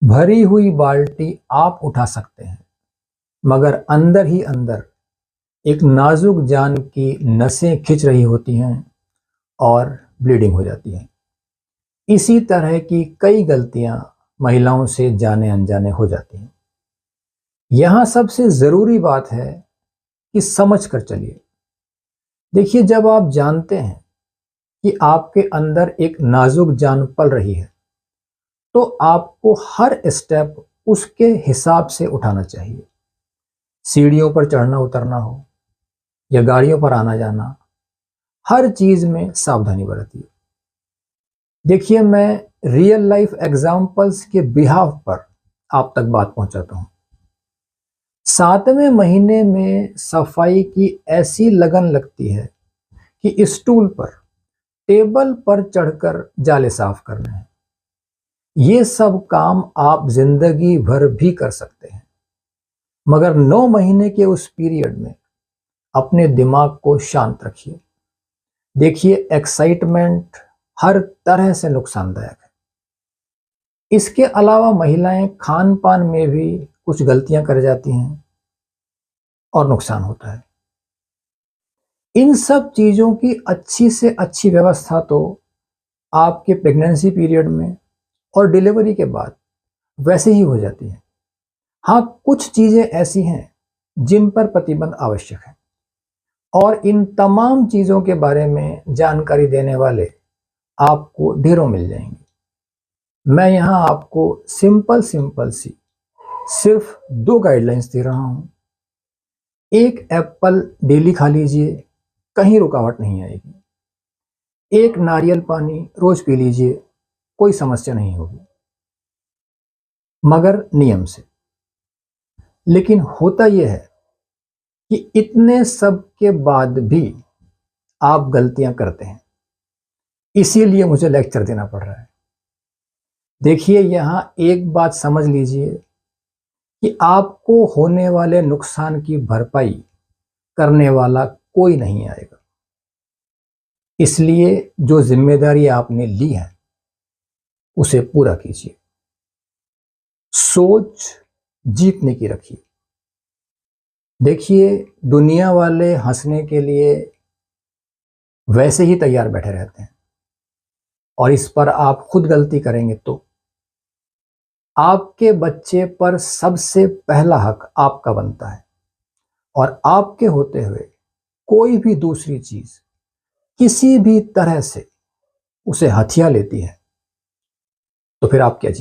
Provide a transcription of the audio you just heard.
भरी हुई बाल्टी आप उठा सकते हैं, मगर अंदर ही अंदर एक नाजुक जान की नसें खिंच रही होती हैं और ब्लीडिंग हो जाती है। इसी तरह की कई गलतियां महिलाओं से जाने अनजाने हो जाती हैं। यहां सबसे जरूरी बात है कि समझ कर चलिए। देखिए, जब आप जानते हैं कि आपके अंदर एक नाजुक जान पल रही है, तो आपको हर स्टेप उसके हिसाब से उठाना चाहिए। सीढ़ियों पर चढ़ना उतरना हो या गाड़ियों पर आना जाना, हर चीज में सावधानी बरतिए। देखिए, मैं रियल लाइफ एग्जाम्पल्स के बिहाफ पर आप तक बात पहुंचाता हूं। 7वें महीने में सफाई की ऐसी लगन लगती है कि स्टूल पर, टेबल पर चढ़कर जाले साफ करने हैं। ये सब काम आप जिंदगी भर भी कर सकते हैं, मगर 9 महीने के उस पीरियड में अपने दिमाग को शांत रखिए। देखिए, एक्साइटमेंट हर तरह से नुकसानदायक है। इसके अलावा महिलाएं खान पान में भी कुछ गलतियां कर जाती हैं और नुकसान होता है। इन सब चीजों की अच्छी से अच्छी व्यवस्था तो आपके प्रेगनेंसी पीरियड में और डिलीवरी के बाद वैसे ही हो जाती है। हाँ, कुछ चीजें ऐसी हैं जिन पर प्रतिबंध आवश्यक है, और इन तमाम चीजों के बारे में जानकारी देने वाले आपको ढेरों मिल जाएंगे। मैं यहां आपको सिंपल सिंपल सी सिर्फ 2 गाइडलाइंस दे रहा हूं। एक एप्पल डेली खा लीजिए, कहीं रुकावट नहीं आएगी। एक नारियल पानी रोज पी लीजिए, कोई समस्या नहीं होगी, मगर नियम से। लेकिन होता यह है कि इतने सब के बाद भी आप गलतियां करते हैं, इसीलिए मुझे लेक्चर देना पड़ रहा है। देखिए, यहां एक बात समझ लीजिए कि आपको होने वाले नुकसान की भरपाई करने वाला कोई नहीं आएगा। इसलिए जो जिम्मेदारी आपने ली है उसे पूरा कीजिए। सोच जीतने की रखिए। देखिए, दुनिया वाले हंसने के लिए वैसे ही तैयार बैठे रहते हैं, और इस पर आप खुद गलती करेंगे तो आपके बच्चे पर सबसे पहला हक आपका बनता है। और आपके होते हुए कोई भी दूसरी चीज किसी भी तरह से उसे हथिया लेती है, तो फिर आप क्या